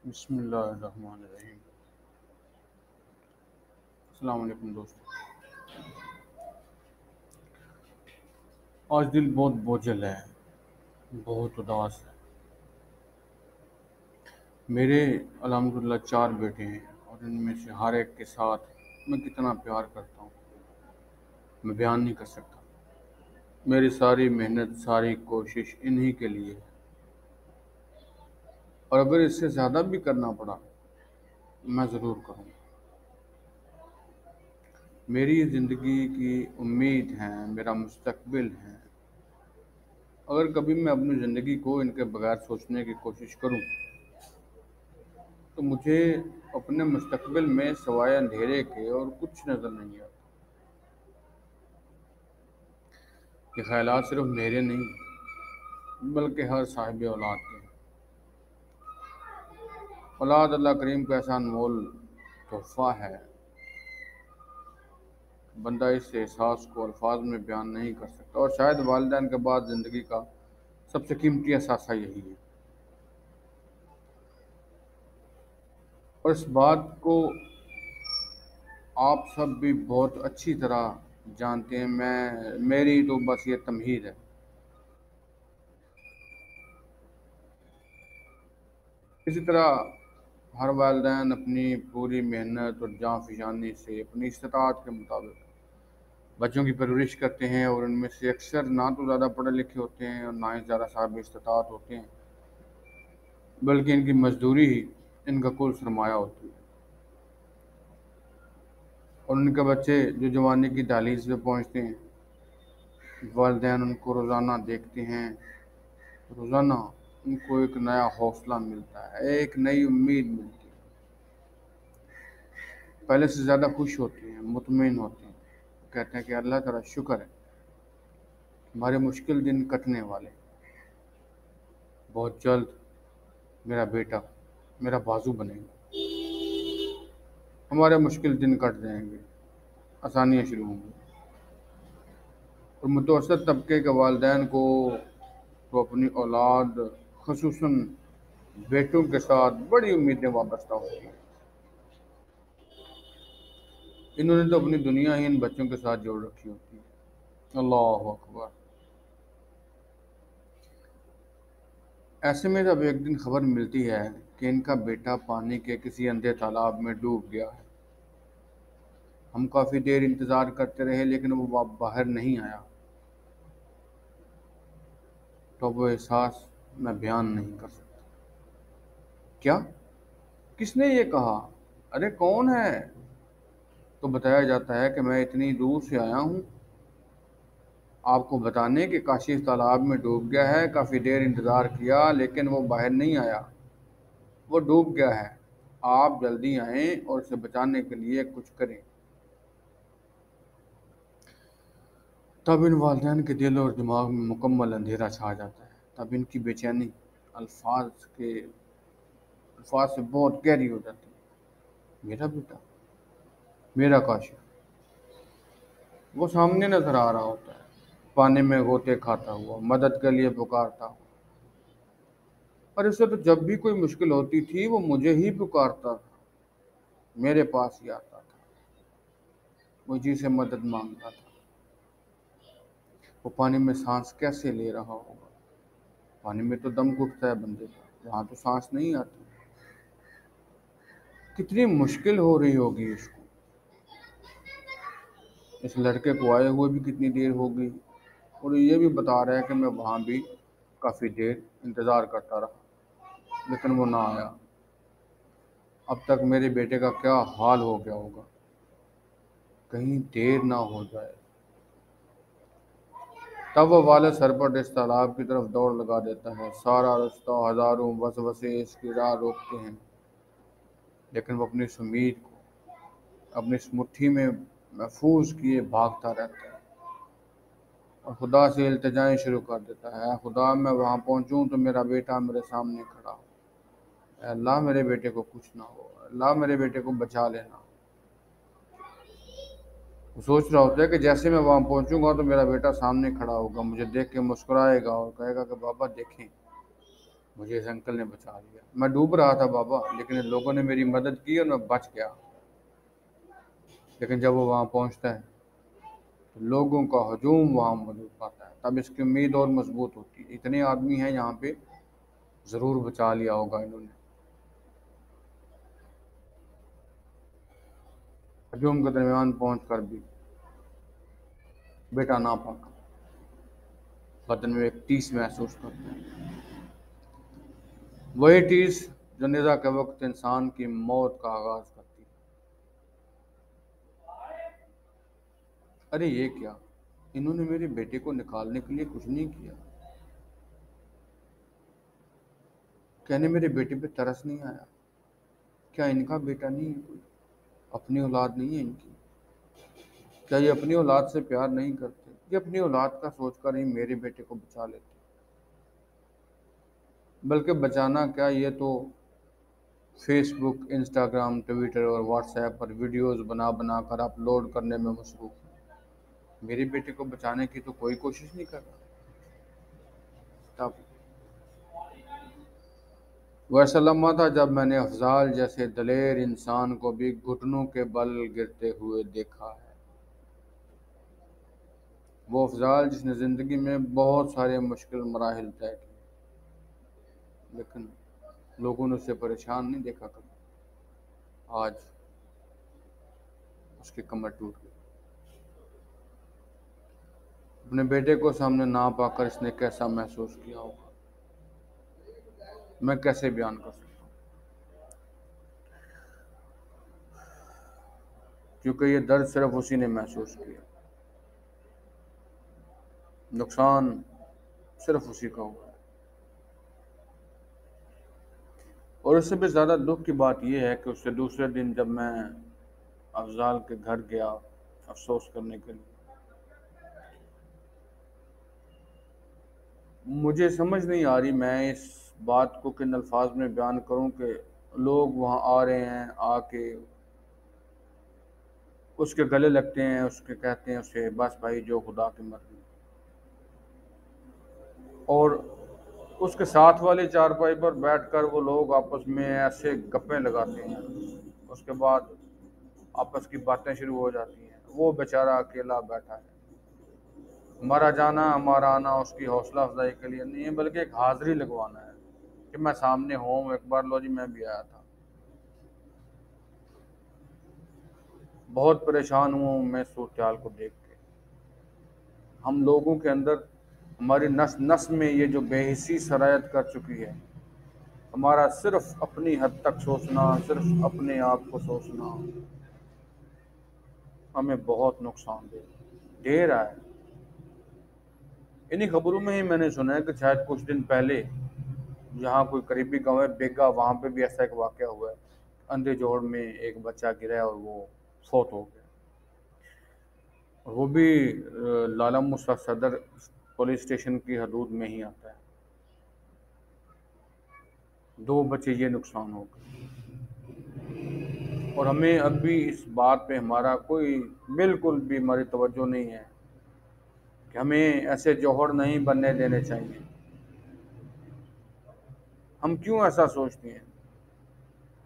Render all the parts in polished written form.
बिस्मिल्लाहिर्रहमानिर्रहीम। अस्सलाम वालेकुम दोस्तों। आज दिल बहुत बोझल है, बहुत उदास है। मेरे अल्हम्दुलिल्लाह 4 बेटे हैं और इनमें से हर एक के साथ मैं कितना प्यार करता हूँ, मैं बयान नहीं कर सकता। मेरी सारी मेहनत, सारी कोशिश इन्हीं के लिए है और अगर इससे ज़्यादा भी करना पड़ा, मैं ज़रूर करूँगा। मेरी ज़िंदगी की उम्मीद है, मेरा मुस्तकबिल है। अगर कभी मैं अपनी ज़िंदगी को इनके बगैर सोचने की कोशिश करूँ तो मुझे अपने मुस्तकबिल में सवाए अंधेरे के और कुछ नज़र नहीं आता। ये ख्यालात सिर्फ मेरे नहीं बल्कि हर साहिब औलाद के हैं। औलाद अल्लाह करीम का ऐसा अनमोल तोहफ़ा है, बंदा इस एहसास को अल्फाज में बयान नहीं कर सकता और शायद वालिदैन के बाद ज़िंदगी का सबसे कीमती असासा यही है। और इस बात को आप सब भी बहुत अच्छी तरह जानते हैं। मेरी तो बस ये तमहीद है। इसी तरह हर वालिदैन अपनी पूरी मेहनत और जान-फ़शानी से अपनी इस्तिताअत के मुताबिक बच्चों की परवरिश करते हैं और उनमें से अक्सर ना तो ज़्यादा पढ़े लिखे होते हैं और ना ही ज़्यादा साहिब इस्तिताअत होते हैं, बल्कि इनकी मजदूरी ही इनका कुल सरमाया होती है। और उनके बच्चे जो जवानी की दहलीज पे पहुँचते हैं, वालिदैन उनको रोज़ाना देखते हैं। रोज़ाना उनको एक नया हौसला मिलता है, एक नई उम्मीद मिलती है। पहले से ज़्यादा खुश होते हैं, मुतमईन होते हैं। कहते हैं कि अल्लाह तेरा शुक्र है, हमारे मुश्किल दिन कटने वाले। बहुत जल्द मेरा बेटा मेरा बाजू बनेगा, हमारे मुश्किल दिन कट जाएंगे, आसानियाँ शुरू होंगी। और मुतवसत तबके के वालिदैन को तो अपनी औलाद, ख़ुसूसन बेटों के साथ बड़ी उम्मीदें वाबस्ता होती हैं। इन्होंने तो अपनी दुनिया ही इन बच्चों के साथ जोड़ रखी होती है। अल्लाह अकबर। ऐसे में जब एक दिन खबर मिलती है कि इनका बेटा पानी के किसी अंधे तालाब में डूब गया है, हम काफ़ी देर इंतज़ार करते रहे लेकिन वो बाहर नहीं आया। तो वो एहसास मैं बयान नहीं कर सकता। क्या? किसने ये कहा? अरे कौन है? तो बताया जाता है कि मैं इतनी दूर से आया हूँ आपको बताने कि काशिफ तालाब में डूब गया है। काफ़ी देर इंतज़ार किया लेकिन वो बाहर नहीं आया, वो डूब गया है। आप जल्दी आएं और उसे बचाने के लिए कुछ करें। तब इन वालिदैन के दिल और दिमाग में मुकम्मल अंधेरा छा जाता है। तब इनकी बेचैनी अल्फाज के अल्फाज से बहुत गहरी हो जाती है। मेरा बेटा, मेरा काशिफ, वो सामने नजर आ रहा होता है, पानी में गोते खाता हुआ, मदद के लिए पुकारता हुआ। और इससे तो जब भी कोई मुश्किल होती थी वो मुझे ही पुकारता था, मेरे पास ही आता था, मुझे से मदद मांगता था। वो पानी में सांस कैसे ले रहा होगा? पानी में तो दम घुटता है बंदे का, वहाँ तो सांस नहीं आती। कितनी मुश्किल हो रही होगी इसको। इस लड़के को आए हुए भी कितनी देर हो गई और ये भी बता रहा है कि मैं वहाँ भी काफ़ी देर इंतज़ार करता रहा लेकिन वो ना आया। अब तक मेरे बेटे का क्या हाल हो गया होगा, कहीं देर ना हो जाए। तब वो वाले सरपट इस तालाब की तरफ दौड़ लगा देता है। सारा रास्ता हज़ारों वसवसे इसकी राह रोकते हैं लेकिन वो अपनी इस उम्मीद को अपनी इस मुट्ठी में महफूज किए भागता रहता है और खुदा से इल्तिजाएं शुरू कर देता है। खुदा, मैं वहाँ पहुँचूँ तो मेरा बेटा मेरे सामने खड़ा हो। अल्लाह मेरे बेटे को कुछ ना हो, अल्लाह मेरे बेटे को बचा लेना। वो सोच रहा होता है कि जैसे मैं वहाँ पहुँचूंगा तो मेरा बेटा सामने खड़ा होगा, मुझे देख के मुस्कुराएगा और कहेगा कि बाबा देखें मुझे इस अंकल ने बचा लिया। मैं डूब रहा था बाबा, लेकिन इन लोगों ने मेरी मदद की और मैं बच गया। लेकिन जब वो वहाँ पहुँचता है तो लोगों का हजूम वहाँ मौजूद पाता है, तब इसकी उम्मीद और मजबूत होती है। इतने आदमी हैं यहाँ पे, ज़रूर बचा लिया होगा इन्होंने। हजूम के दरमियान पहुँच कर भी बेटा ना पाकर बदन में एक टीस महसूस करते हैं। वही टीस जो निदा के वक्त इंसान की मौत का आगाज करती है। अरे ये क्या, इन्होंने मेरे बेटे को निकालने के लिए कुछ नहीं किया। कहने मेरे बेटे पे तरस नहीं आया? क्या इनका बेटा नहीं है कोई? अपनी औलाद नहीं है इनकी? क्या ये अपनी औलाद से प्यार नहीं करते? ये अपनी औलाद का सोचकर ही मेरे बेटे को बचा लेते। बल्कि बचाना क्या, ये तो फेसबुक, इंस्टाग्राम, ट्विटर और व्हाट्सएप पर वीडियोस बना बना कर अपलोड करने में मसरूफ है। मेरे बेटे को बचाने की तो कोई कोशिश नहीं कर रहा। तब वह ऐसा लम्हा था जब मैंने अफजाल जैसे दलेर इंसान को भी घुटनों के बल गिरते हुए देखा है। वो अफजाल जिसने ज़िंदगी में बहुत सारे मुश्किल मराहिल तय किए, लेकिन लोगों ने उसे परेशान नहीं देखा कभी। आज उसकी कमर टूट गई। अपने बेटे को सामने ना पाकर इसने कैसा महसूस किया होगा, मैं कैसे बयान कर सकता हूँ। क्योंकि ये दर्द सिर्फ उसी ने महसूस किया, नुकसान सिर्फ उसी का हुआ है। और उससे भी ज़्यादा दुख की बात यह है कि उससे दूसरे दिन जब मैं अफजाल के घर गया अफसोस करने के लिए, मुझे समझ नहीं आ रही मैं इस बात को किन अल्फाज में बयान करूं कि लोग वहाँ आ रहे हैं, आके उसके गले लगते हैं, उसके कहते हैं उसे बस भाई जो खुदा की मर्जी, और उसके साथ वाली चारपाई पर बैठकर वो लोग आपस में ऐसे गप्पे लगाते हैं। उसके बाद आपस की बातें शुरू हो जाती हैं। वो बेचारा अकेला बैठा है। हमारा जाना, हमारा आना उसकी हौसला अफजाई के लिए नहीं है, बल्कि एक हाजिरी लगवाना है कि मैं सामने हूँ, एक बार लो जी मैं भी आया था। बहुत परेशान हूँ मैं सूरत हाल को देख के। हम लोगों के अंदर, हमारी नस नस में ये जो बेहिसी सरायत कर चुकी है, हमारा सिर्फ अपनी हद तक सोचना, सिर्फ अपने आप को सोचना हमें बहुत नुकसान दे रहा है। इन्हीं खबरों में ही मैंने सुना है कि शायद कुछ दिन पहले यहाँ कोई करीबी गांव है बेगा, वहाँ पे भी ऐसा एक वाकया हुआ है। अंधे जोड़ में एक बच्चा गिरा और वो फौत हो गया। और वो भी लाला मूसा सदर पुलिस स्टेशन की हदूद में ही आता है। 2 बच्चे, ये नुकसान हो गए। और हमें अब भी इस बात पे हमारा कोई बिल्कुल भी हमारी तवज्जो नहीं है कि हमें ऐसे जौहर नहीं बनने देने चाहिए। हम क्यों ऐसा सोचते हैं?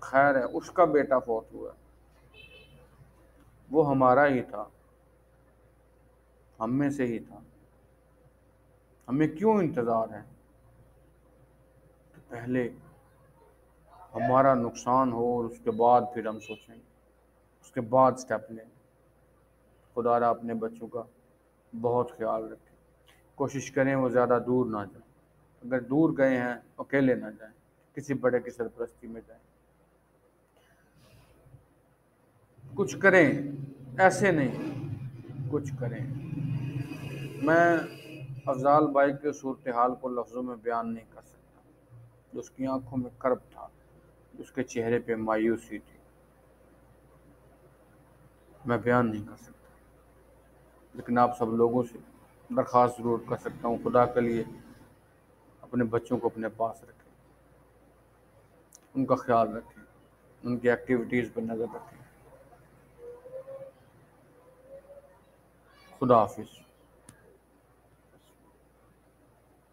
खैर है, उसका बेटा फौत हुआ, वो हमारा ही था, हम में से ही था। हमें क्यों इंतज़ार है कि पहले हमारा नुकसान हो और उसके बाद फिर हम सोचेंगे, उसके बाद स्टेप लेंगे। खुदा अपने बच्चों का बहुत ख्याल रखें। कोशिश करें वो ज़्यादा दूर ना जाएं। अगर दूर गए हैं अकेले ना जाएं, किसी बड़े की सरपरस्ती में जाएं। कुछ करें, ऐसे नहीं, कुछ करें। मैं अफजाल भाई के सूरत हाल को लफ्ज़ों में बयान नहीं कर सकता। जो उसकी आंखों में कर्ब था, उसके चेहरे पे मायूसी थी, मैं बयान नहीं कर सकता। लेकिन आप सब लोगों से दरख्वास्त ज़रूर कर सकता हूँ, खुदा के लिए अपने बच्चों को अपने पास रखें, उनका ख्याल रखें, उनकी एक्टिविटीज़ पर नज़र रखें। खुदा हाफिज़।